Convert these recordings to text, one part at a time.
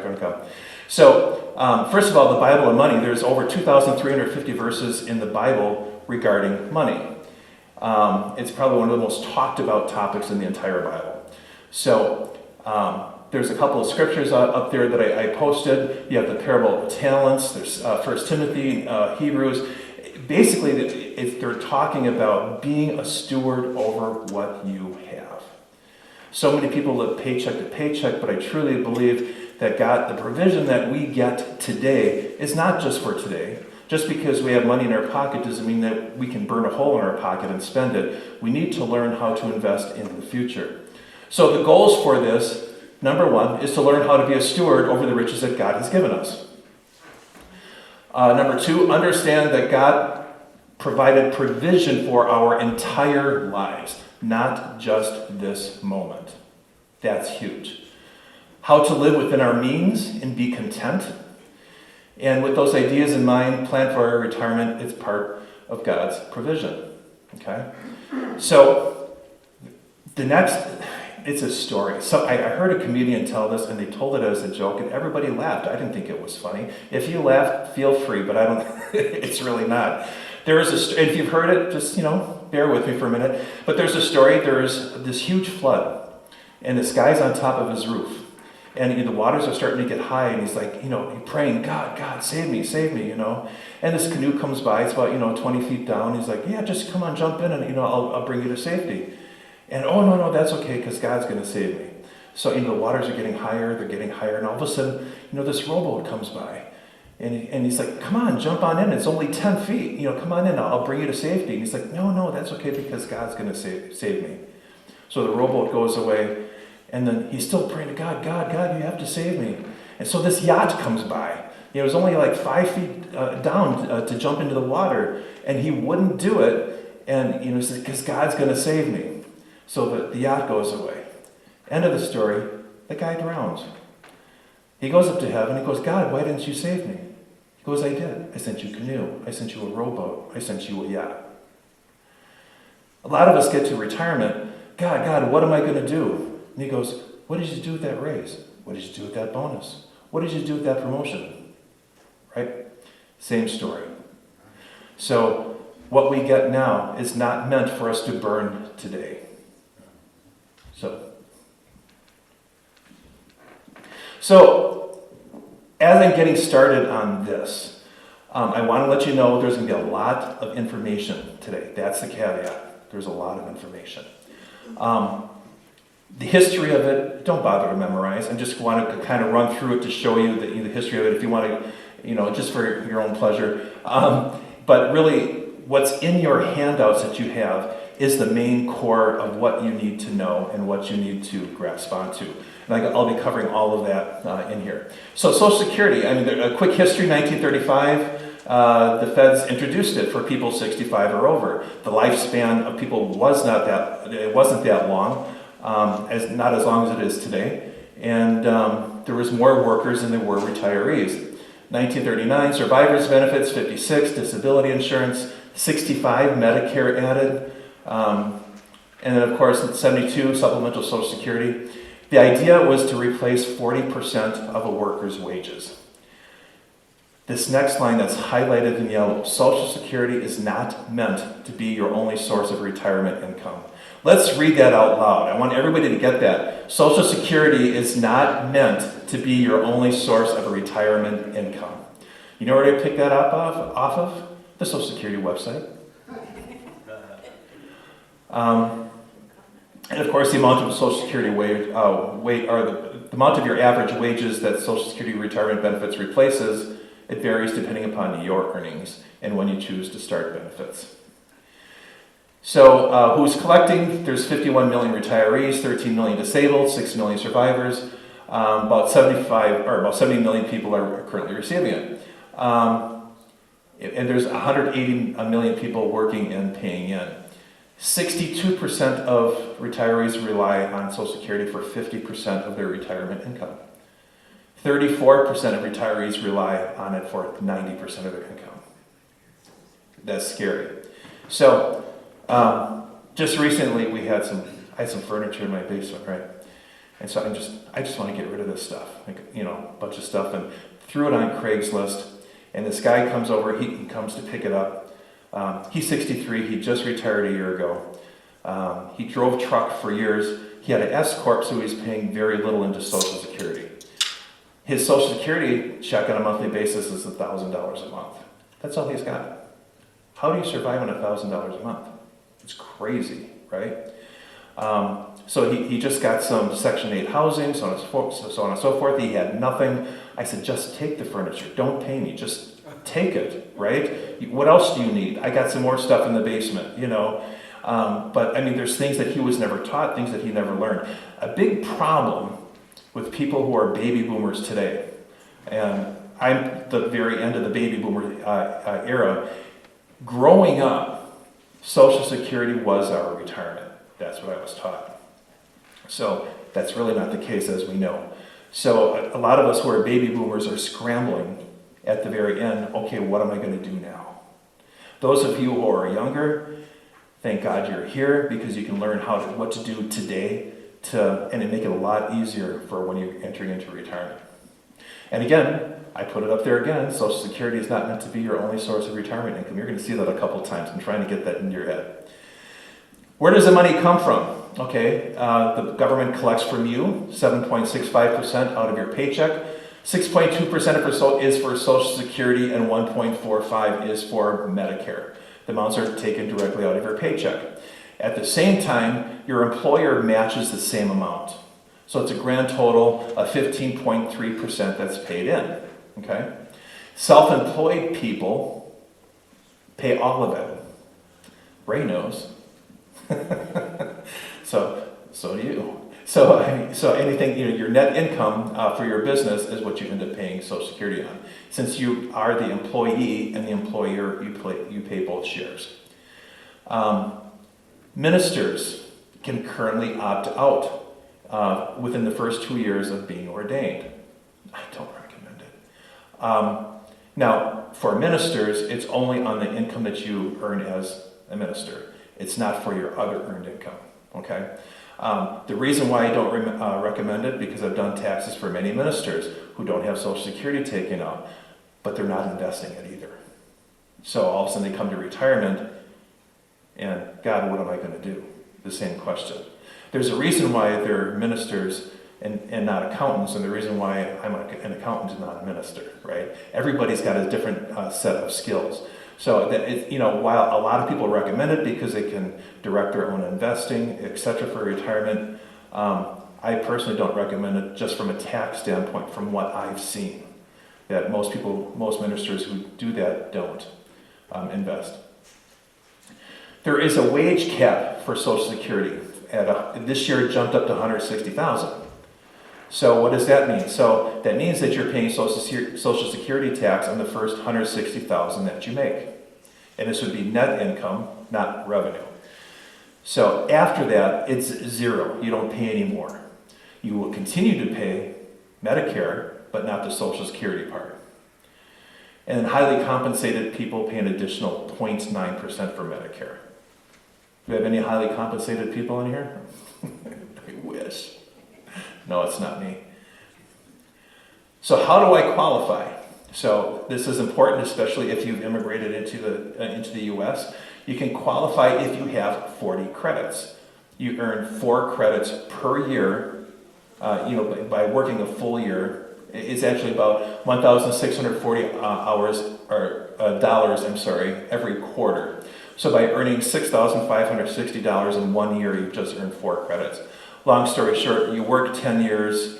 tax-deductible income. So, first of all, the Bible and money, there's over 2,350 verses in the Bible regarding money. It's probably one of the most talked about topics in the entire Bible. So, there's a couple of scriptures up there that I posted. You have the parable of the talents, there's 1 Timothy, Hebrews. Basically, they're talking about being a steward over what you have. So many people live paycheck to paycheck, but I truly believe that God, the provision that we get today is not just for today. Just because we have money in our pocket doesn't mean that we can burn a hole in our pocket and spend it. We need to learn how to invest in the future. So the goals for this, number one, is to learn how to be a steward over the riches that God has given us. Number two, understand that God provided provision for our entire lives, not just this moment. That's huge. How to live within our means and be content. And with those ideas in mind, plan for our retirement. It's part of God's provision. Okay? So, the next, it's a story. So I heard a comedian tell this, and they told it as a joke, and everybody laughed. I didn't think it was funny. If you laughed, feel free, but I don't. It's really not. There is if you've heard it, just bear with me for a minute. But there's a story. There's this huge flood, and this guy's on top of his roof, and the waters are starting to get high, and he's like, praying, God, save me, And this canoe comes by. It's about 20 feet down. He's like, yeah, just come on, jump in, and I'll bring you to safety. And oh no, that's okay, because God's going to save me. So the waters are getting higher, they're getting higher, and all of a sudden, this rowboat comes by, and he's like, come on, jump on in. It's only 10 feet. Come on in, I'll bring you to safety. And he's like, no, that's okay, because God's going to save me. So the rowboat goes away, and then he's still praying to God, God, you have to save me. And so this yacht comes by. It was only like 5 feet down to jump into the water, and he wouldn't do it, and he says, because God's going to save me. So the yacht goes away. End of the story, the guy drowns. He goes up to heaven, he goes, God, why didn't you save me? He goes, I did. I sent you a canoe. I sent you a rowboat. I sent you a yacht. A lot of us get to retirement, God, what am I going to do? And he goes, what did you do with that raise? What did you do with that bonus? What did you do with that promotion? Right? Same story. So what we get now is not meant for us to burn today. So, as I'm getting started on this, I want to let you know there's going to be a lot of information today. That's the caveat. There's a lot of information. The history of it, don't bother to memorize. I just want to kind of run through it to show you the history of it if you want to, just for your own pleasure. But really, what's in your handouts that you have is the main core of what you need to know and what you need to grasp onto. And I'll be covering all of that in here. So Social Security, a quick history, 1935, the feds introduced it for people 65 or over. The lifespan of people wasn't that long, not as long as it is today. And there was more workers than there were retirees. 1939, survivors benefits, 56, disability insurance, 65, Medicare added. And then, of course, in 72, supplemental Social Security. The idea was to replace 40% of a worker's wages. This next line that's highlighted in yellow, Social Security is not meant to be your only source of retirement income. Let's read that out loud. I want everybody to get that. Social Security is not meant to be your only source of a retirement income. You know where I picked that up off of? The Social Security website. And of course, the amount of Social Security the amount of your average wages that Social Security retirement benefits replaces, it varies depending upon your earnings and when you choose to start benefits. So, who's collecting? There's 51 million retirees, 13 million disabled, 6 million survivors. About 70 million people are currently receiving it. And there's 180 million people working and paying in. 62% of retirees rely on Social Security for 50% of their retirement income. 34% of retirees rely on it for 90% of their income. That's scary. So, just recently I had some furniture in my basement, right? And so I just want to get rid of this stuff, like, a bunch of stuff, and threw it on Craigslist. And this guy comes over, he comes to pick it up. He's 63, he just retired a year ago. He drove truck for years. He had an S Corp, so he's paying very little into Social Security. His Social Security check on a monthly basis is $1,000 a month. That's all he's got. How do you survive on $1,000 a month? It's crazy, right? So he just got some Section 8 housing, so on and so forth. He had nothing. I said, just take the furniture. Don't pay me. Just take it, right? What else do you need? I got some more stuff in the basement, But, there's things that he was never taught, things that he never learned. A big problem with people who are baby boomers today, and I'm the very end of the baby boomer era, growing up, Social Security was our retirement. That's what I was taught. So that's really not the case, as we know. So a lot of us who are baby boomers are scrambling at the very end. Okay, what am I going to do now? Those of you who are younger, thank God you're here, because you can learn what to do today and it make it a lot easier for when you're entering into retirement. And again, I put it up there again, Social Security is not meant to be your only source of retirement income. You're going to see that a couple times. I'm trying to get that into your head. Where does the money come from? Okay, the government collects from you 7.65% out of your paycheck. 6.2% is for Social Security and 1.45% is for Medicare. The amounts are taken directly out of your paycheck. At the same time, your employer matches the same amount. So it's a grand total of 15.3% that's paid in. Okay? Self-employed people pay all of it. Ray knows. So do you. So anything, your net income for your business is what you end up paying Social Security on. Since you are the employee and the employer, you pay both shares. Ministers can currently opt out within the first 2 years of being ordained. I don't recommend it. Now, for ministers, it's only on the income that you earn as a minister. It's not for your other earned income, okay? The reason why I don't recommend it, because I've done taxes for many ministers who don't have Social Security taken out, but they're not investing it either. So all of a sudden they come to retirement, and God, what am I going to do? The same question. There's a reason why they're ministers and not accountants, and the reason why I'm an accountant and not a minister, right? Everybody's got a different set of skills. So that while a lot of people recommend it because they can direct their own investing, etc., for retirement, I personally don't recommend it just from a tax standpoint. From what I've seen, that most ministers who do that don't invest. There is a wage cap for Social Security. This year it jumped up to $160,000. So what does that mean? So that means that you're paying Social Security tax on the first $160,000 that you make. And this would be net income, not revenue. So after that, it's zero. You don't pay any more. You will continue to pay Medicare, but not the Social Security part. And then highly compensated people pay an additional 0.9% for Medicare. Do we have any highly compensated people in here? I wish. No, it's not me. So how do I qualify? So this is important, especially if you've immigrated into the U.S. You can qualify if you have 40 credits. You earn 4 credits per year. By working a full year, it's actually about 1,640 hours or dollars. Every quarter. So by earning $6,560 in 1 year, you've just earned 4 credits. Long story short, you work 10 years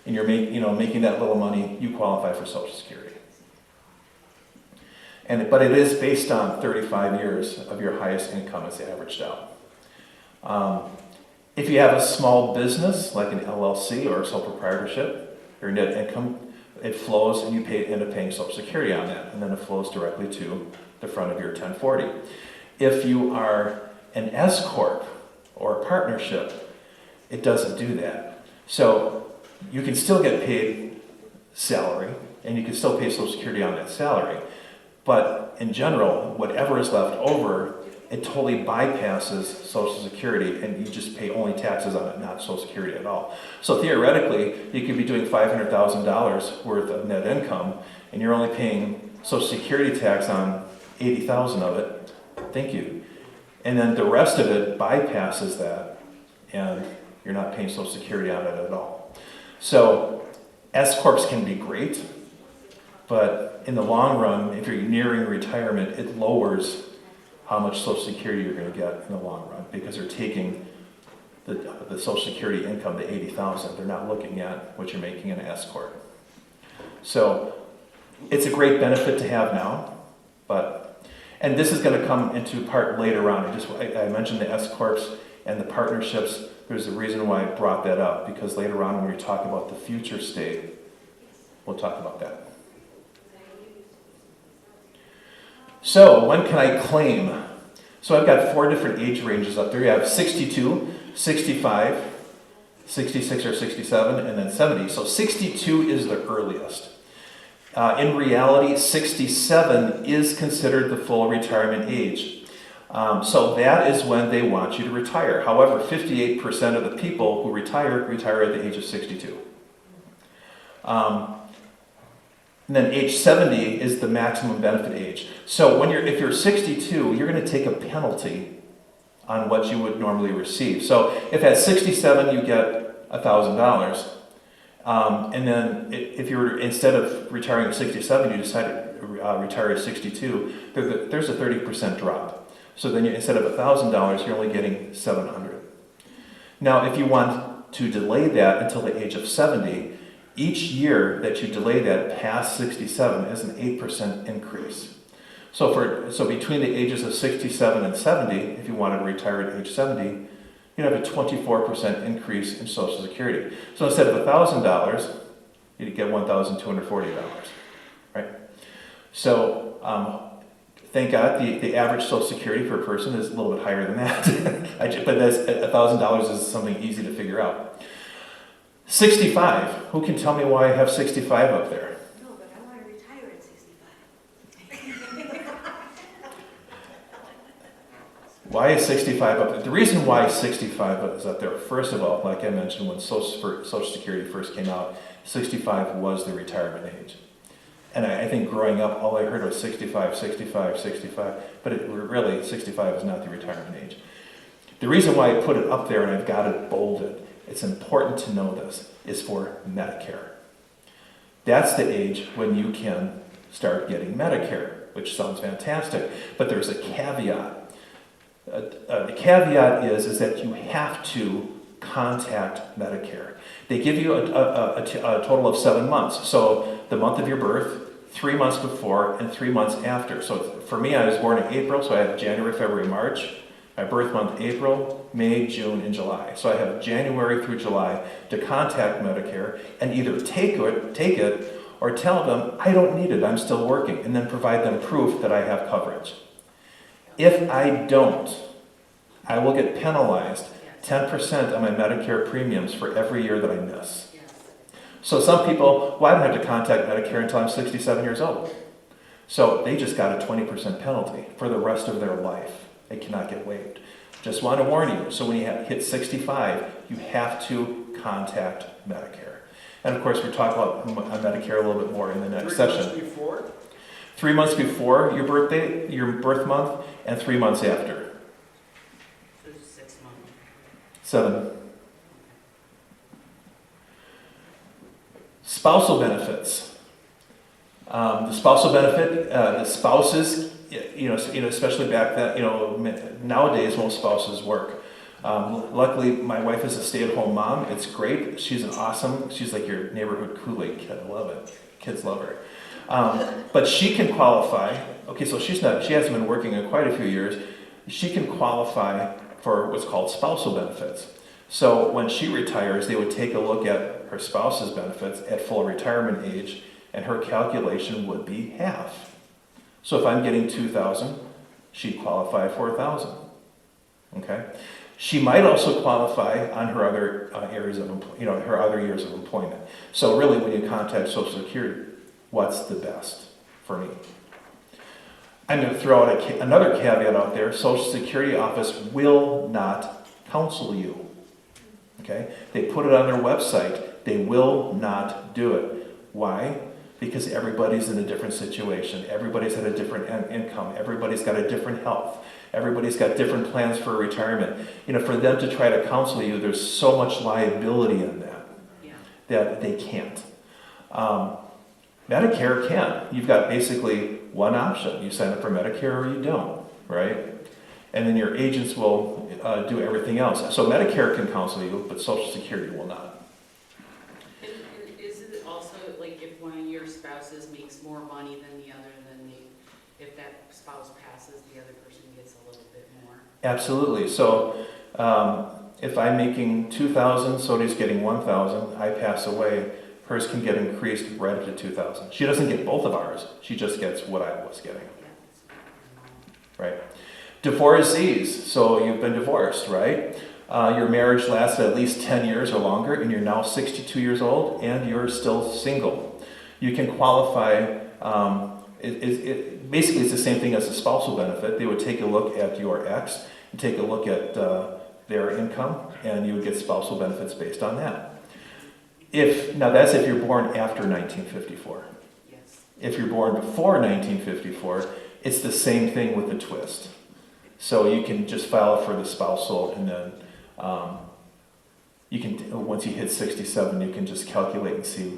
and you're making that little money, you qualify for Social Security. But it is based on 35 years of your highest income as averaged out. If you have a small business, like an LLC or a sole proprietorship, your net income, it flows and you end up paying Social Security on that, and then it flows directly to the front of your 1040. If you are an S Corp or a partnership, it doesn't do that. So you can still get paid salary, and you can still pay Social Security on that salary. But in general, whatever is left over it totally bypasses Social Security, and you just pay only taxes on it, not Social Security at all. So theoretically, you could be doing $500,000 worth of net income, and you're only paying Social Security tax on $80,000 of it. Thank you. And then the rest of it bypasses that, and you're not paying Social Security on it at all. So S-Corps can be great, but in the long run, if you're nearing retirement, it lowers how much Social Security you're going to get in the long run, because they're taking the Social Security income to $80,000. They're not looking at what you're making in an S-Corp. So it's a great benefit to have now, and this is going to come into part later on. I mentioned the S-Corps and the partnerships. There's a reason why I brought that up, because later on when we talk about the future state, we'll talk about that. So, when can I claim? So I've got 4 different age ranges up there. You have 62, 65, 66 or 67, and then 70. So 62 is the earliest. In reality, 67 is considered the full retirement age. So that is when they want you to retire. However, 58% of the people who retire at the age of 62. And then age 70 is the maximum benefit age. So if you're 62, you're going to take a penalty on what you would normally receive. So if at 67 you get $1,000, and then if you're, instead of retiring at 67, you decide to retire at 62, there's a 30% drop. So then instead of $1,000, you're only getting $700. Now, if you want to delay that until the age of 70, each year that you delay that past 67 is an 8% increase. So between the ages of 67 and 70, if you wanted to retire at age 70, you'd have a 24% increase in Social Security. So instead of $1,000, you'd get $1,240, right? So thank God the average Social Security per person is a little bit higher than that. But $1,000 is something easy to figure out. 65. Who can tell me why I have 65 up there? No, but I want to retire at 65. Why is 65 up there? The reason why 65 is up there, first of all, like I mentioned, when Social Security first came out, 65 was the retirement age. And I think growing up, all I heard was 65, 65, 65. But really, 65 is not the retirement age. The reason why I put it up there, and I've got it bolded, it's important to know this, is for Medicare. That's the age when you can start getting Medicare, which sounds fantastic. But there's a caveat. The caveat is that you have to contact Medicare. They give you a total of 7 months. So the month of your birth, 3 months before, and 3 months after. So for me, I was born in April, so I have January, February, March. My birth month, April, May, June, and July. So I have January through July to contact Medicare and either take it or tell them, I don't need it, I'm still working, and then provide them proof that I have coverage. If I don't, I will get penalized 10% on my Medicare premiums for every year that I miss. So some people, well, I don't have to contact Medicare until I'm 67 years old. So they just got a 20% penalty for the rest of their life. They cannot get waived. Just want to warn you, so when you hit 65, you have to contact Medicare. And of course, we talk about Medicare a little bit more in the next session. 3 months before? 3 months before your birthday, your birth month, and 3 months after. So 6 months. 7. Spousal benefits. The spousal benefit, the spouses, especially back then, nowadays most spouses work. Luckily, my wife is a stay-at-home mom. It's great. She's she's like your neighborhood Kool-Aid kid. I love it. Kids love her. But she can qualify. Okay, so she hasn't been working in quite a few years. She can qualify for what's called spousal benefits. So when she retires, they would take a look at her spouse's benefits at full retirement age, and her calculation would be half. So if I'm getting $2,000, she'd qualify for $1,000. Okay? She might also qualify on her other areas of her other years of employment. So really, when you contact Social Security, what's the best for me? I'm going to throw out another caveat out there. Social Security office will not counsel you. Okay? They put it on their website. They will not do it. Why? Because everybody's in a different situation. Everybody's had a different income. Everybody's got a different health. Everybody's got different plans for retirement. You know, for them to try to counsel you, there's so much liability in that that they can't. Medicare can. You've got basically one option. You sign up for Medicare or you don't, right? And then your agents will do everything else. So Medicare can counsel you, but Social Security will not. And is it also like if one of your spouses makes more money than the other, then if that spouse passes, the other person gets a little bit more? Absolutely. So if I'm making $2,000, Sodi's getting $1,000, I pass away, hers can get increased right up to $2,000. She doesn't get both of ours. She just gets what I was getting. Right. Divorcees. So you've been divorced, right? Your marriage lasted at least 10 years or longer, and you're now 62 years old, and you're still single. You can qualify. Basically, it's the same thing as a spousal benefit. They would take a look at your ex and take a look at their income, and you would get spousal benefits based on that. Now that's if you're born after 1954. Yes. If you're born before 1954, it's the same thing with a twist. So you can just file for the spousal, and then you can, once you hit 67, you can just calculate and see,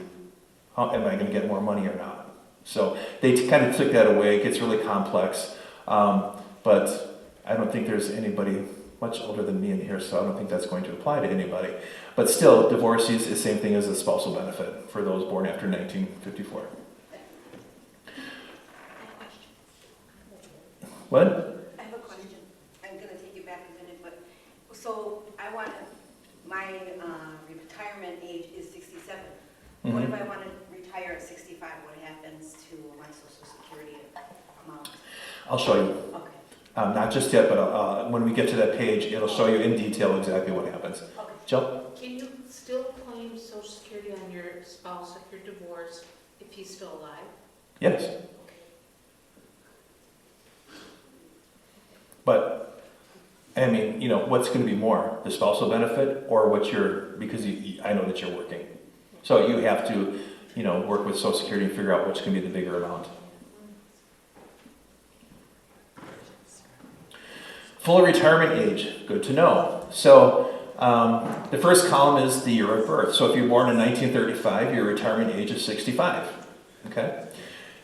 am I going to get more money or not? So they kind of took that away. It gets really complex, but I don't think there's anybody much older than me in here, so I don't think that's going to apply to anybody. But still, divorcees is the same thing as a spousal benefit for those born after 1954. What? I have a question. I'm going to take you back a minute, but so I want my retirement age is 67. What if I want to retire at 65? What happens to my Social Security amount? I'll show you. Okay. Not just yet, but when we get to that page, it'll show you in detail exactly what happens. Okay. Jill? Can you still claim Social Security on your spouse if you're divorced, if he's still alive? Yes. But, I mean, you know, what's going to be more, the spousal benefit or what because I know that you're working. So you have to, you know, work with Social Security and figure out what's going to be the bigger amount. Full retirement age, good to know. So the first column is the year of birth. So if you're born in 1935, your retirement age is 65. Okay?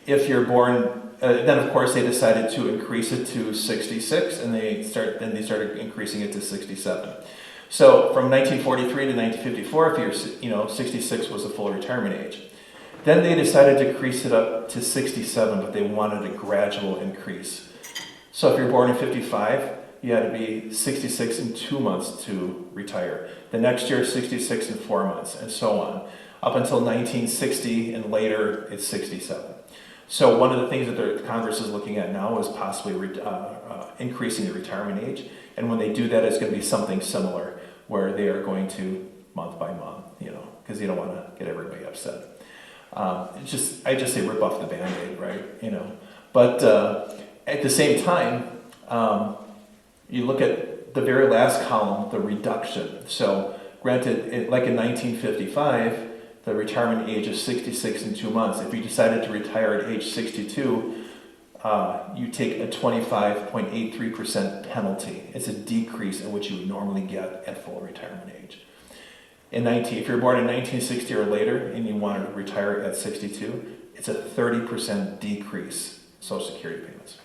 If you're born, then of course they decided to increase it to 66, and they started increasing it to 67. So from 1943 to 1954, if you're 66 was the full retirement age. Then they decided to increase it up to 67, but they wanted a gradual increase. So if you're born in 55, you had to be 66 in 2 months to retire. The next year, 66 in 4 months, and so on. Up until 1960 and later, it's 67. So one of the things that the Congress is looking at now is possibly increasing the retirement age. And when they do that, it's going to be something similar, where they are going to month by month, because you don't want to get everybody upset. I just say rip off the Band-Aid, right? But at the same time, you look at the very last column, the reduction. So granted, like in 1955, the retirement age is 66 in 2 months. If you decided to retire at age 62, you take a 25.83% penalty. It's a decrease in what you would normally get at full retirement age. If you're born in 1960 or later and you want to retire at 62, it's a 30% decrease Social Security payments.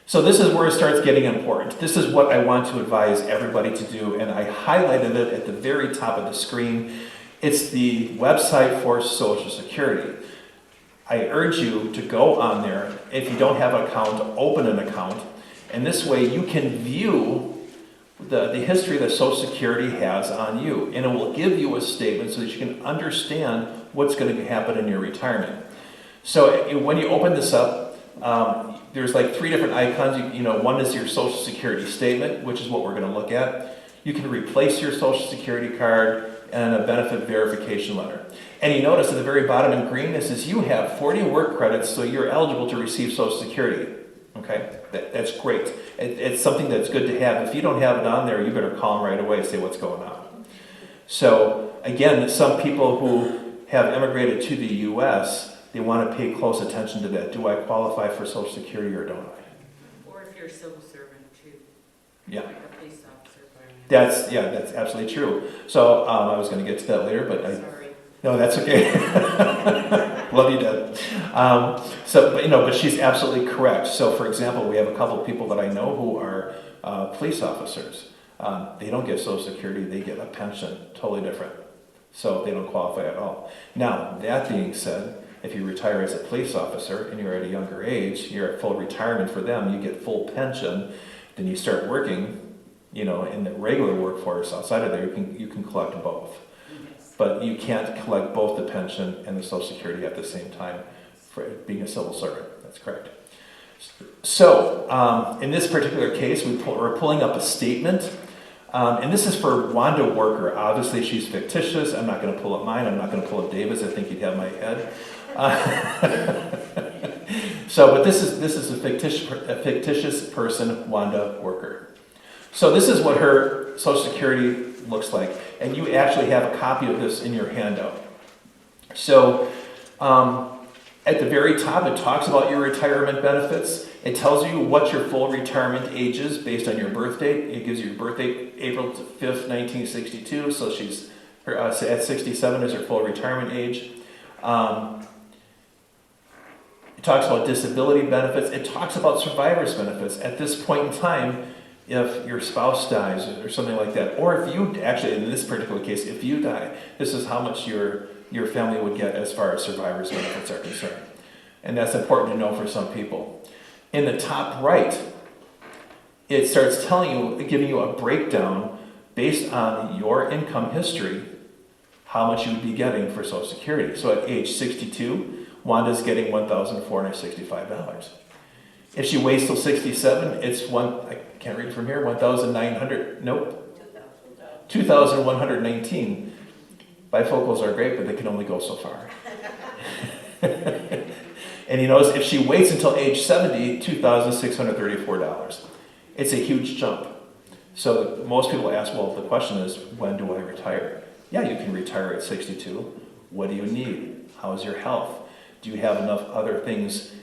So this is where it starts getting important. This is what I want to advise everybody to do, and I highlighted it at the very top of the screen. It's the website for Social Security. I urge you to go on there. If you don't have an account, open an account, and this way you can view the history that Social Security has on you, and it will give you a statement so that you can understand what's going to happen in your retirement. So when you open this up, there's like 3 different icons. One is your Social Security statement, which is what we're going to look at. You can replace your Social Security card. and a benefit verification letter. And you notice at the very bottom in green, it says you have 40 work credits, so you're eligible to receive Social Security. Okay, that's great. It's something that's good to have. If you don't have it on there, you better call them right away and say what's going on. So again, some people who have immigrated to the U.S., they want to pay close attention to that. Do I qualify for Social Security or don't I? Or if you're a civil servant too. Yeah. Like a police officer, fireman. That's absolutely true. So I was going to get to that later, but Sorry. no, that's okay. Love you, Deb. But she's absolutely correct. So, for example, we have a couple of people that I know who are police officers. They don't get Social Security; they get a pension, totally different. So they don't qualify at all. Now, that being said, if you retire as a police officer and you're at a younger age, you're at full retirement for them. You get full pension. Then you start working, in the regular workforce outside of there. You can collect both. But you can't collect both the pension and the Social Security at the same time for being a civil servant. That's correct. So, in this particular case, we're pulling up a statement. And this is for Wanda Worker. Obviously, she's fictitious. I'm not going to pull up mine. I'm not going to pull up David's. I think you'd have my head. But this is a fictitious person, Wanda Worker. So this is what her Social Security looks like. And you actually have a copy of this in your handout. So at the very top, it talks about your retirement benefits. It tells you what your full retirement age is based on your birth date. It gives you your birth date, April 5th, 1962. So she's at 67 is her full retirement age. It talks about disability benefits. It talks about survivor's benefits. At this point in time, if your spouse dies or something like that, or if you, actually in this particular case, if you die, this is how much your family would get as far as survivor's benefits are concerned. And that's important to know for some people. In the top right, it starts giving you a breakdown based on your income history, how much you would be getting for Social Security. So at age 62, Wanda's getting $1,465. If she waits till 67, it's I can't read from here, 2,119. Bifocals are great, but they can only go so far. And if she waits until age 70, $2,634. It's a huge jump. So most people ask, well, the question is, when do I retire? Yeah, you can retire at 62. What do you need? How's your health? Do you have enough other things,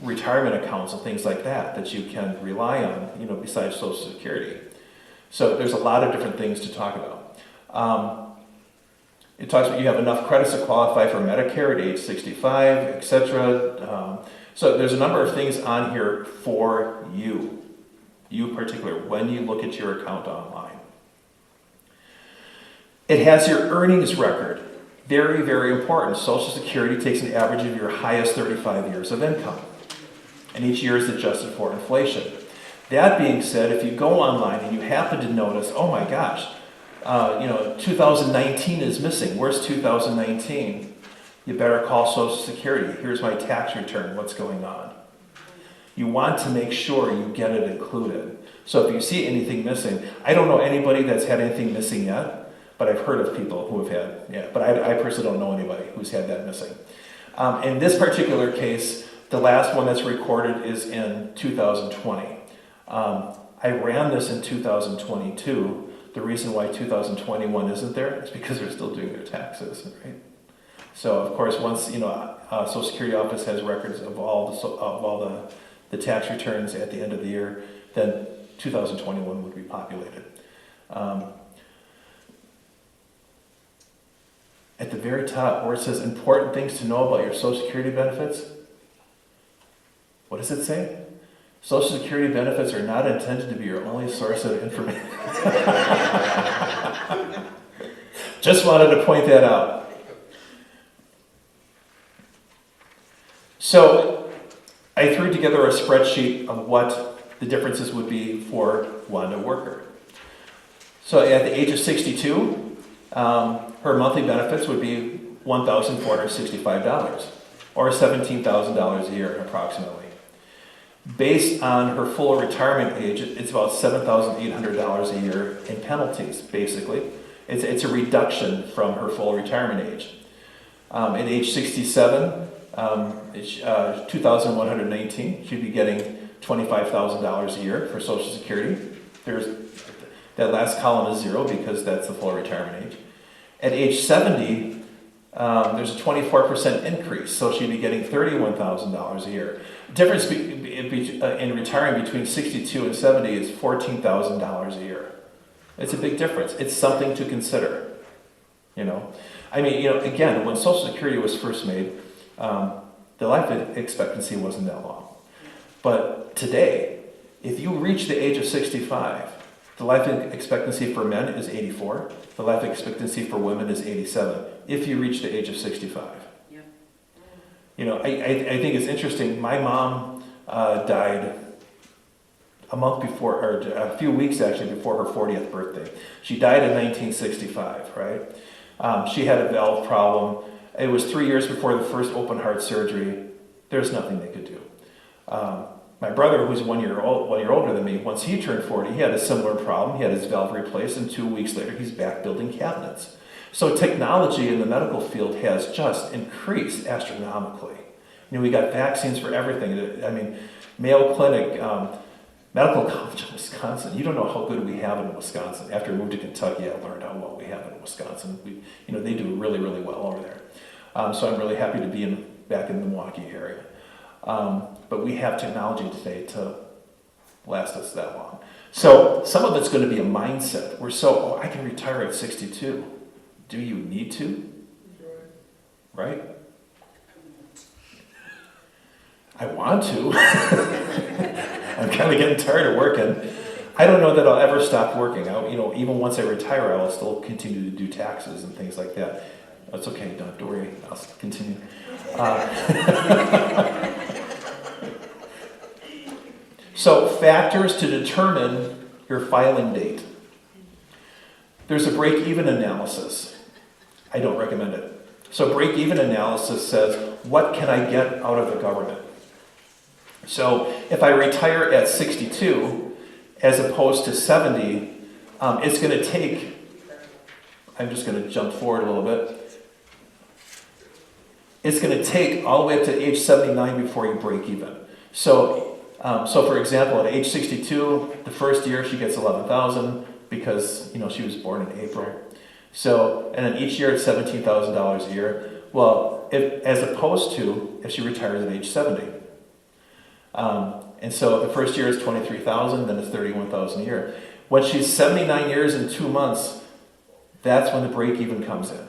retirement accounts and things like that you can rely on, besides Social Security? So there's a lot of different things to talk about. It talks about you have enough credits to qualify for Medicare at age 65, etc. So there's a number of things on here for you particular, when you look at your account online. It has your earnings record. Very, very important. Social Security takes an average of your highest 35 years of income. And each year is adjusted for inflation. That being said, if you go online and you happen to notice, oh my gosh, 2019 is missing. Where's 2019? You better call Social Security. Here's my tax return. What's going on? You want to make sure you get it included. So if you see anything missing, I don't know anybody that's had anything missing yet, but I've heard of people who have had, but I personally don't know anybody who's had that missing. In this particular case, the last one that's recorded is in 2020. I ran this in 2022. The reason why 2021 isn't there is because they're still doing their taxes, right? So of course, once Social Security Office has records of all the tax returns at the end of the year, then 2021 would be populated. At the very top, where it says important things to know about your Social Security benefits, what does it say? Social Security benefits are not intended to be your only source of information. Just wanted to point that out. So I threw together a spreadsheet of what the differences would be for Wanda Worker. So at the age of 62, her monthly benefits would be $1,465, or $17,000 a year approximately. Based on her full retirement age, it's about $7,800 a year in penalties, basically. It's a reduction from her full retirement age. At age 67, 2,119, she'd be getting $25,000 a year for Social Security. That last column is 0 because that's the full retirement age. At age 70, there's a 24% increase, so she'd be getting $31,000 a year. Difference in retiring between 62 and 70 is $14,000 a year. It's a big difference. It's something to consider. Again, when Social Security was first made, the life expectancy wasn't that long. But today, if you reach the age of 65, the life expectancy for men is 84. The life expectancy for women is 87, if you reach the age of 65. Yep. I think it's interesting. My mom died a month before, or a few weeks actually before her 40th birthday. She died in 1965, right? She had a valve problem. It was 3 years before the first open heart surgery. There's nothing they could do. My brother, who's 1 year older than me, once he turned 40, he had a similar problem. He had his valve replaced, and 2 weeks later, he's back building cabinets. So technology in the medical field has just increased astronomically. We got vaccines for everything. Mayo Clinic, Medical College of Wisconsin. You don't know how good we have it in Wisconsin. After I moved to Kentucky, I learned how well we have it in Wisconsin. They do really, really well over there. So I'm really happy to be back in the Milwaukee area. But we have technology today to last us that long. So some of it's going to be a mindset. I can retire at 62. Do you need to? Right? I want to. I'm kind of getting tired of working. I don't know that I'll ever stop working. Even once I retire, I'll still continue to do taxes and things like that. That's okay, don't have to worry. I'll continue. So, factors to determine your filing date. There's a break-even analysis. I don't recommend it. So, break-even analysis says, what can I get out of the government? So, if I retire at 62, as opposed to 70, it's going to take, I'm just going to jump forward a little bit. It's going to take all the way up to age 79 before you break even. So for example, at age 62, the first year she gets $11,000 because she was born in April. So, and then each year it's $17,000 a year. Well, as opposed to if she retires at age 70. And so the first year is $23,000, then it's $31,000 a year. When she's 79 years and 2 months, that's when the break even comes in.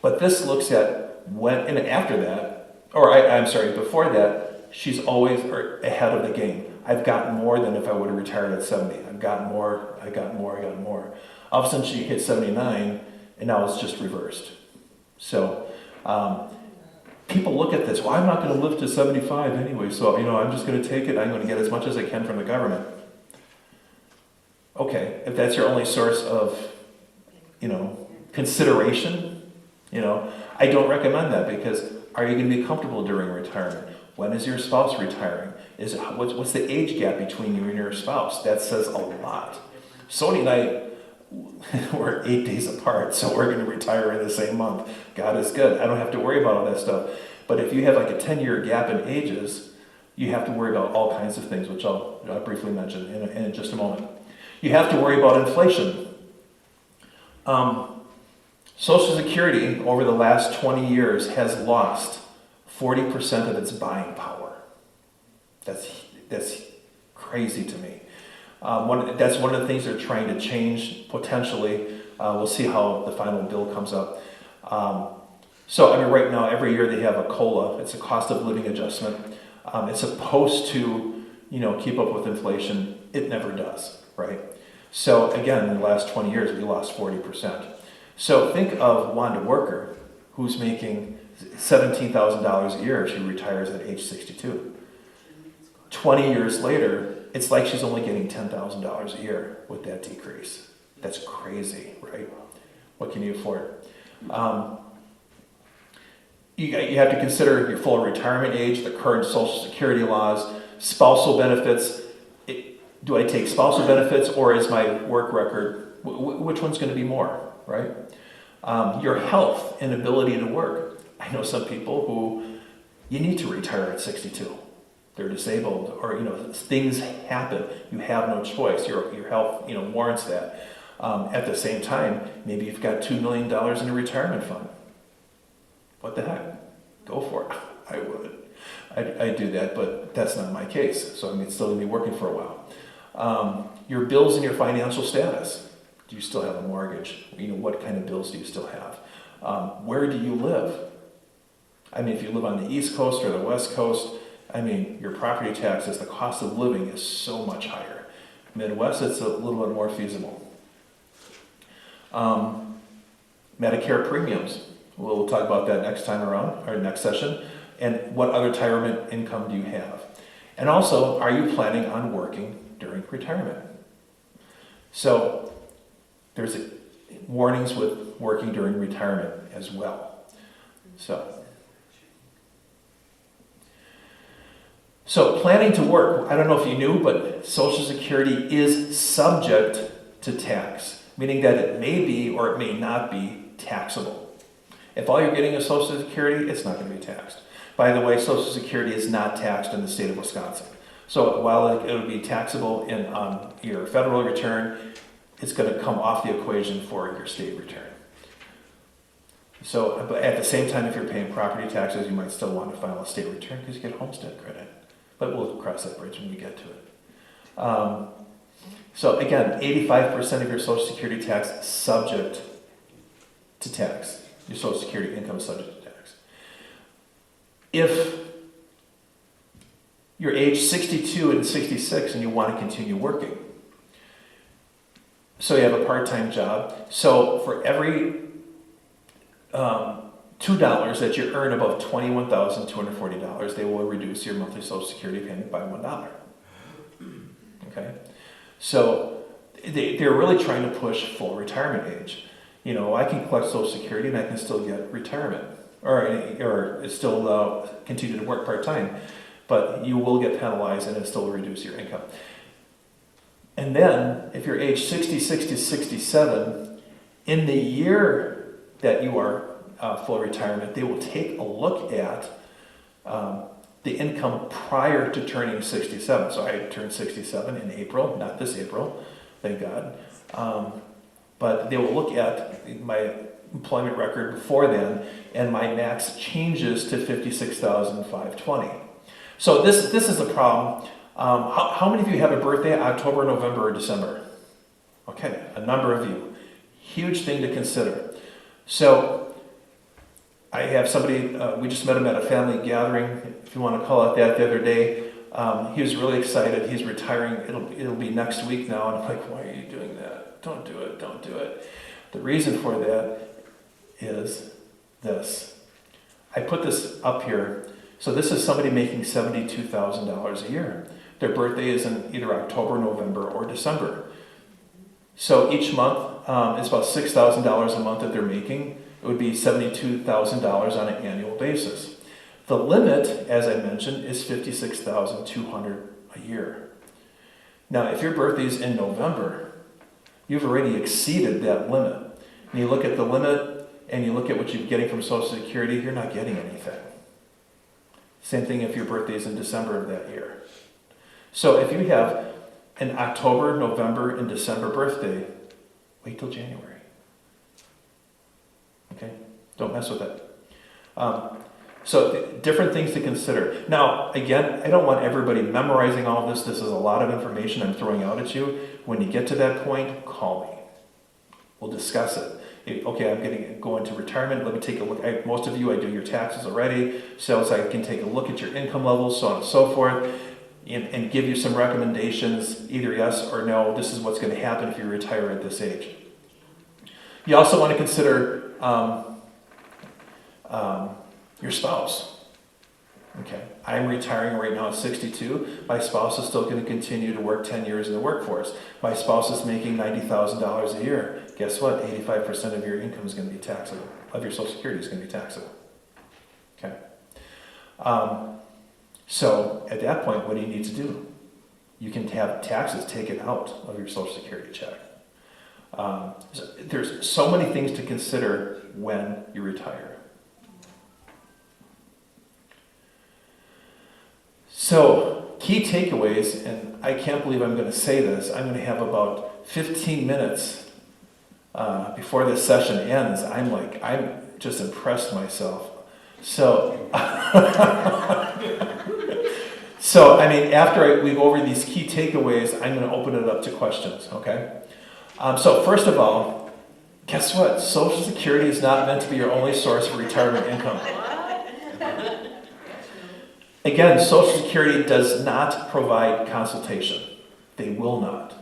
But this looks at when, and after that, before that, she's always ahead of the game. I've gotten more than if I would have retired at 70. I've gotten more, I got more. All of a sudden she hit 79, and now it's just reversed. So people look at this, well, I'm not going to live to 75 anyway, so I'm just going to take it. I'm going to get as much as I can from the government. Okay, if that's your only source of, consideration, I don't recommend that, because are you going to be comfortable during retirement? When is your spouse retiring? What's the age gap between you and your spouse? That says a lot. Sony and I, we're 8 days apart, so we're going to retire in the same month. God is good. I don't have to worry about all that stuff. But if you have like a 10-year gap in ages, you have to worry about all kinds of things, which I'll briefly mention in just a moment. You have to worry about inflation. Social Security, over the last 20 years, has lost 40% of its buying power. That's crazy to me. That's one of the things they're trying to change potentially. We'll see how the final bill comes up. Right now, every year they have a COLA. It's a cost of living adjustment. It's supposed to, keep up with inflation. It never does, right? So again, in the last 20 years, we lost 40%. So think of Wanda Worker, who's making $17,000 a year if she retires at age 62. 20 years later, it's like she's only getting $10,000 a year with that decrease. That's crazy, right? What can you afford? You have to consider your full retirement age, the current Social Security laws, spousal benefits. Do I take spousal benefits, or is my work record, which one's going to be more? right? Your health and ability to work. I know some people who you need to retire at 62. They're disabled, or things happen. You have no choice. Your health warrants that. At the same time, maybe you've got $2 million in a retirement fund. What the heck? Go for it. I would. I do that, but that's not my case. So I'm still going to be working for a while. Your bills and your financial status. Do you still have a mortgage? What kind of bills do you still have? Where do you live? I mean, if you live on the East Coast or the West Coast, your property taxes, the cost of living is so much higher. Midwest, it's a little bit more feasible. Medicare premiums. We'll talk about that next time around, or next session. And what other retirement income do you have? And also, are you planning on working during retirement? So, there's warnings with working during retirement as well. So planning to work, I don't know if you knew, but Social Security is subject to tax, meaning that it may be or it may not be taxable. If all you're getting is Social Security, it's not going to be taxed. By the way, Social Security is not taxed in the state of Wisconsin. So while it would be taxable in your federal return, it's going to come off the equation for your state return. So, but at the same time, if you're paying property taxes, you might still want to file a state return because you get homestead credit. But we'll cross that bridge when we get to it. So again, 85% of your Social Security tax is subject to tax. Your Social Security income is subject to tax. If you're age 62 and 66 and you want to continue working, so you have a part-time job, so for every $2 that you earn above $21,240, they will reduce your monthly Social Security payment by $1. Okay? So they're really trying to push full retirement age. I can collect Social Security and I can still get retirement, or still continue to work part-time, but you will get penalized and it still reduce your income. And then, if you're age 66 to 67, in the year that you are full retirement, they will take a look at the income prior to turning 67. So I turned 67 in April, not this April, thank God. But they will look at my employment record before then, and my max changes to $56,520. So this is a problem. How many of you have a birthday October, November, or December? Okay, a number of you. Huge thing to consider. So I have somebody, we just met him at a family gathering, if you want to call it that, the other day. He was really excited. He's retiring. It'll be next week now. And I'm like, why are you doing that? Don't do it. Don't do it. The reason for that is this. I put this up here. So this is somebody making $72,000 a year. Their birthday is in either October, November, or December. So each month it's about $6,000 a month that they're making. It would be $72,000 on an annual basis. The limit, as I mentioned, is $56,200 a year. Now, if your birthday is in November, you've already exceeded that limit. And you look at the limit and you look at what you're getting from Social Security, you're not getting anything. Same thing if your birthday is in December of that year. So if you have an October, November, and December birthday, wait till January. Okay? Don't mess with it. So different things to consider. Now, again, I don't want everybody memorizing all of this. This is a lot of information I'm throwing out at you. When you get to that point, call me. We'll discuss it. Okay, I'm going to retirement. Let me take a look. Most of you, I do your taxes already, so I can take a look at your income levels, so on and so forth, and give you some recommendations, either yes or no. This is what's going to happen if you retire at this age. You also want to consider your spouse. Okay, I'm retiring right now at 62. My spouse is still going to continue to work 10 years in the workforce. My spouse is making $90,000 a year. Guess what? 85% of your income is going to be taxable. Of your Social Security is going to be taxable. Okay. So at that point, what do you need to do? You can have taxes taken out of your Social Security check. There's so many things to consider when you retire. So, key takeaways, and I can't believe I'm going to say this, I'm going to have about 15 minutes before this session ends. I'm just impressed myself. So, after we go over these key takeaways, I'm going to open it up to questions, okay? So first of all, guess what? Social Security is not meant to be your only source of retirement income. Again, Social Security does not provide consultation. They will not.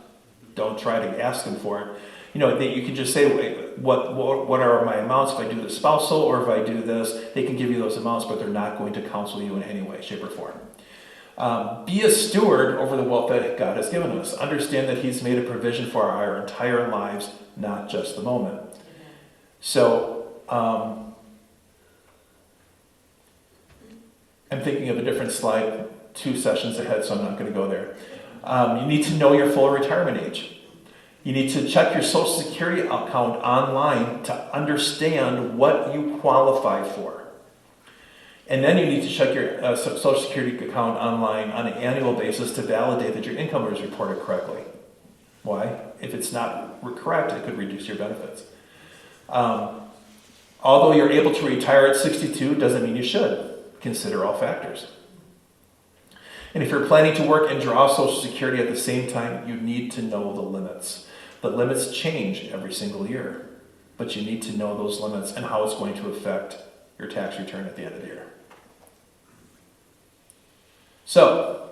Don't try to ask them for it. You can just say, what are my amounts if I do the spousal or if I do this? They can give you those amounts, but they're not going to counsel you in any way, shape, or form. Be a steward over the wealth that God has given us. Understand that He's made a provision for our entire lives, not just the moment. So, I'm thinking of a different slide 2 sessions ahead, so I'm not going to go there. You need to know your full retirement age. You need to check your Social Security account online to understand what you qualify for. And then you need to check your Social Security account online on an annual basis to validate that your income is reported correctly. Why? If it's not correct, it could reduce your benefits. Although you're able to retire at 62, doesn't mean you should. Consider all factors. And if you're planning to work and draw Social Security at the same time, you need to know the limits. The limits change every single year, but you need to know those limits and how it's going to affect your tax return at the end of the year. So,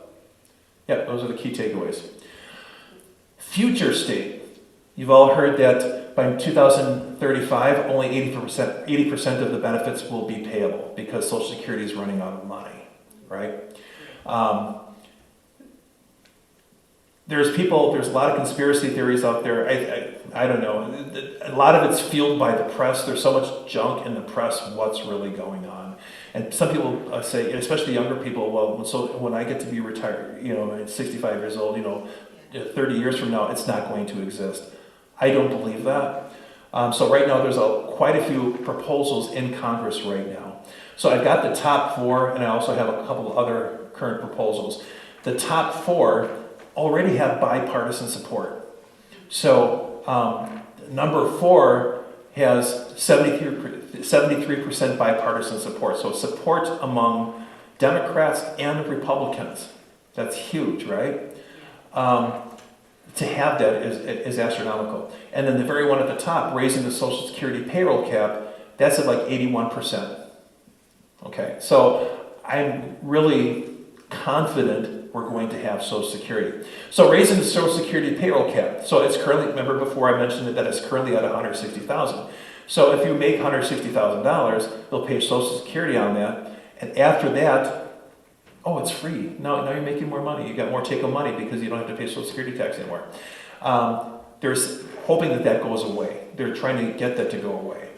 those are the key takeaways. Future state. You've all heard that by 2035, only 80% of the benefits will be payable because Social Security is running out of money, right? There's a lot of conspiracy theories out there. I don't know. A lot of it's fueled by the press. There's so much junk in the press. What's really going on? And some people say, especially younger people, well, so when I get to be retired, at 65 years old, 30 years from now, it's not going to exist. I don't believe that. So right now, there's quite a few proposals in Congress right now. So I've got the top 4, and I also have a couple of other current proposals. The top 4 already have bipartisan support. So number 4 has 73% bipartisan support. So support among Democrats and Republicans. That's huge, right? To have that is astronomical. And then the very one at the top, raising the Social Security payroll cap, that's at like 81%. Okay, so I'm really confident we're going to have Social Security. So raising the Social Security payroll cap. So it's currently, remember before I mentioned that it's currently at $160,000. So if you make $160,000, they'll pay Social Security on that. And after that, it's free. Now you're making more money. You got more take-home money because you don't have to pay Social Security tax anymore. There's hoping that goes away. They're trying to get that to go away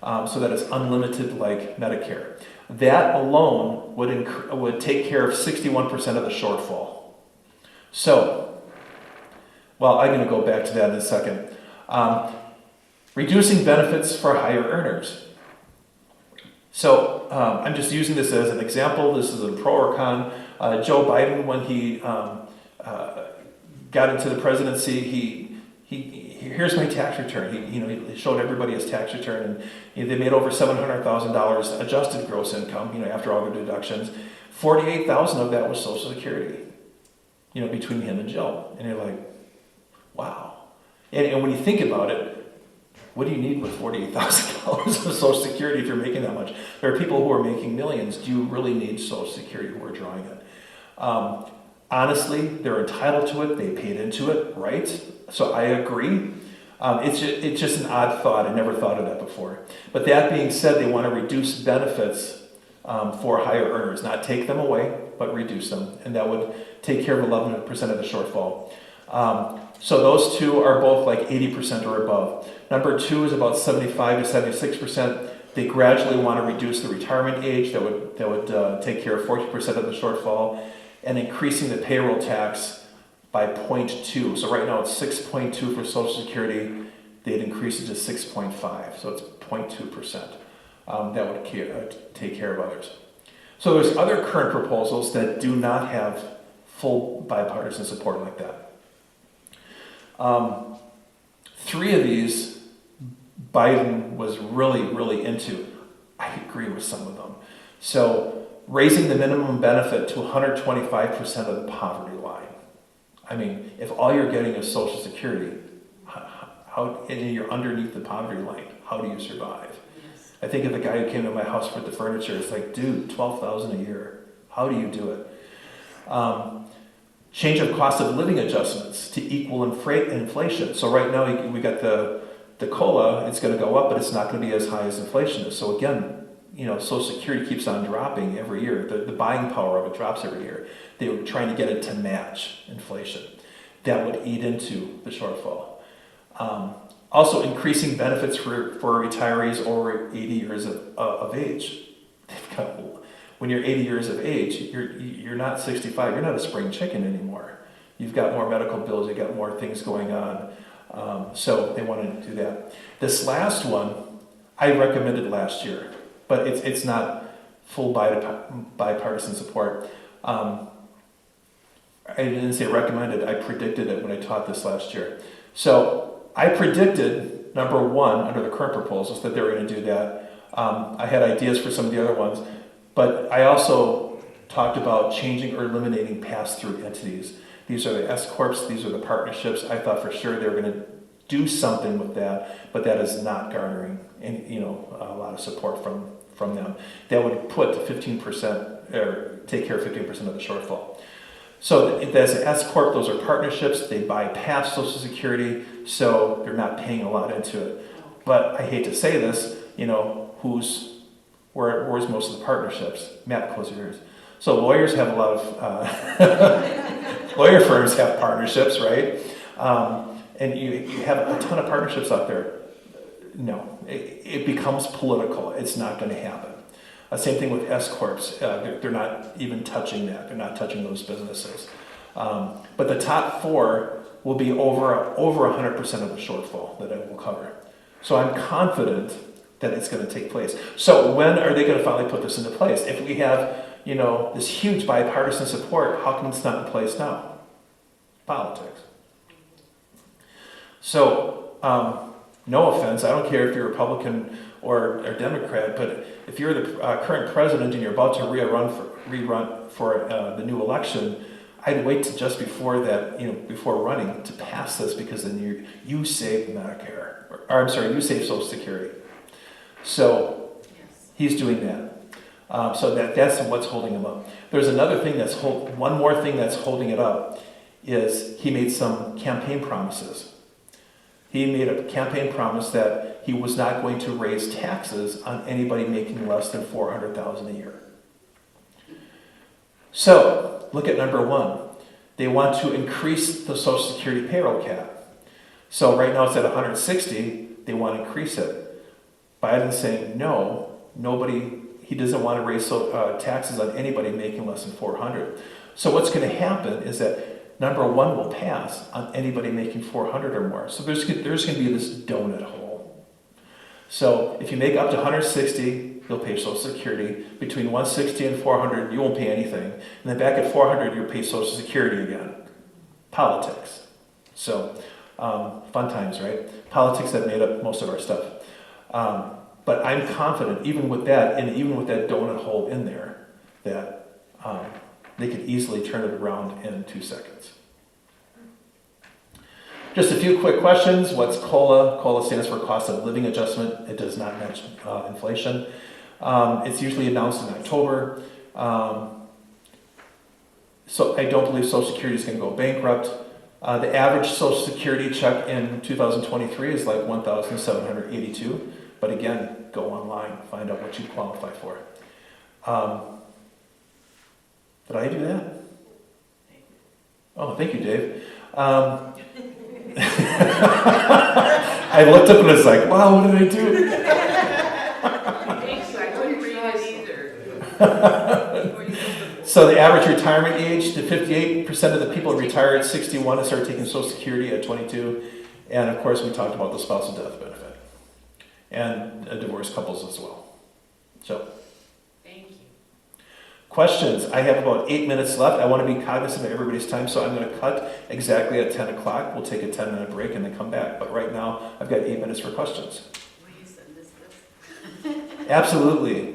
so that it's unlimited like Medicare. That alone would take care of 61% of the shortfall. So, I'm going to go back to that in a second. Reducing benefits for higher earners. So I'm just using this as an example. This is a pro or con. Joe Biden, when he got into the presidency, here's my tax return. He showed everybody his tax return, and they made over $700,000 adjusted gross income. After all the deductions, 48,000 of that was Social Security. Between him and Joe, and you're like, wow. And when you think about it, what do you need with $48,000 of Social Security if you're making that much? There are people who are making millions. Do you really need Social Security who are drawing it? Honestly, they're entitled to it. They paid into it, right? So I agree. It's just an odd thought. I never thought of that before. But that being said, they want to reduce benefits for higher earners. Not take them away, but reduce them. And that would take care of 11% of the shortfall. So those two are both like 80% or above. Number 2 is about 75 to 76%. They gradually want to reduce the retirement age. That would take care of 40% of the shortfall, and increasing the payroll tax by 0.2. So right now it's 6.2 for Social Security, they'd increase it to 6.5, so it's 0.2%. That would take care of others. So there's other current proposals that do not have full bipartisan support like that. 3 of these Biden was really into. I agree with some of them. So raising the minimum benefit to 125% of the poverty line. I mean, if all you're getting is Social Security, and you're underneath the poverty line, how do you survive? Yes. I think of the guy who came to my house with the furniture. It's like, dude, $12,000 a year. How do you do it? Change of cost of living adjustments to equal inflation. So right now we got the COLA. It's going to go up, but it's not going to be as high as inflation is. So again, Social Security keeps on dropping every year. The buying power of it drops every year. They were trying to get it to match inflation. That would eat into the shortfall. Also, increasing benefits for retirees over 80 years of age. When you're 80 years of age, you're not 65. You're not a spring chicken anymore. You've got more medical bills. You've got more things going on. So they wanted to do that. This last one, I recommended last year, but it's not full bipartisan support. I didn't say recommended. I predicted it when I taught this last year. So I predicted, number 1, under the current proposals, that they were going to do that. I had ideas for some of the other ones, but I also talked about changing or eliminating pass-through entities. These are the S-corps, these are the partnerships. I thought for sure they were going to do something with that, but that is not garnering any, a lot of support from them. That would put 15%, or take care of 15% of the shortfall. So as an S-corp, those are partnerships. They bypass Social Security, so they're not paying a lot into it. But I hate to say this, where's most of the partnerships? Matt, close your ears. So lawyers have a lot of, lawyer firms have partnerships, right? And you have a ton of partnerships out there. No, it becomes political. It's not going to happen. Same thing with S-corps. They're not even touching that. They're not touching those businesses. But the top 4 will be over 100% of the shortfall that it will cover. So I'm confident that it's going to take place. So when are they going to finally put this into place? If we have, this huge bipartisan support, how come it's not in place now? Politics. So, no offense, I don't care if you're Republican or Democrat, but if you're the current president and you're about to rerun for the new election, I'd wait to just before that, before running to pass this, because then you save Medicare, you save Social Security. So he's doing that. So that's what's holding him up. There's another thing one more thing that's holding it up is he made some campaign promises. He made a campaign promise that he was not going to raise taxes on anybody making less than $400,000 a year. So, look at number 1. They want to increase the Social Security payroll cap. So right now it's at 160. They want to increase it. Biden's saying no. He doesn't want to raise taxes on anybody making less than $400,000. So what's going to happen is that number 1 will pass on anybody making $400,000 or more. So there's going to be this donut hole. So if you make up to 160, you'll pay Social Security. Between 160 and 400, you won't pay anything. And then back at 400, you'll pay Social Security again. Politics. So fun times, right? Politics have made up most of our stuff. But I'm confident, even with that, and even with that donut hole in there, that they could easily turn it around in 2 seconds. Just a few quick questions. What's COLA? COLA stands for cost of living adjustment. It does not match inflation. It's usually announced in October. So I don't believe Social Security is going to go bankrupt. The average Social Security check in 2023 is like $1,782. But again, go online, find out what you qualify for. Did I do that? Oh, thank you, Dave. I looked up and was like, wow, what did I do? Thanks, I wouldn't read it either. So the average retirement age, the 58% of the people retire at 61 and start taking Social Security at 22. And of course, we talked about the spousal death benefit. And divorced couples as well. So, Thank you. questions? I have about 8 minutes left. I want to be cognizant of everybody's time, so I'm going to cut exactly at 10 o'clock. We'll take a 10-minute break and then come back. But right now, I've got 8 minutes for questions. Will you send us this? Absolutely.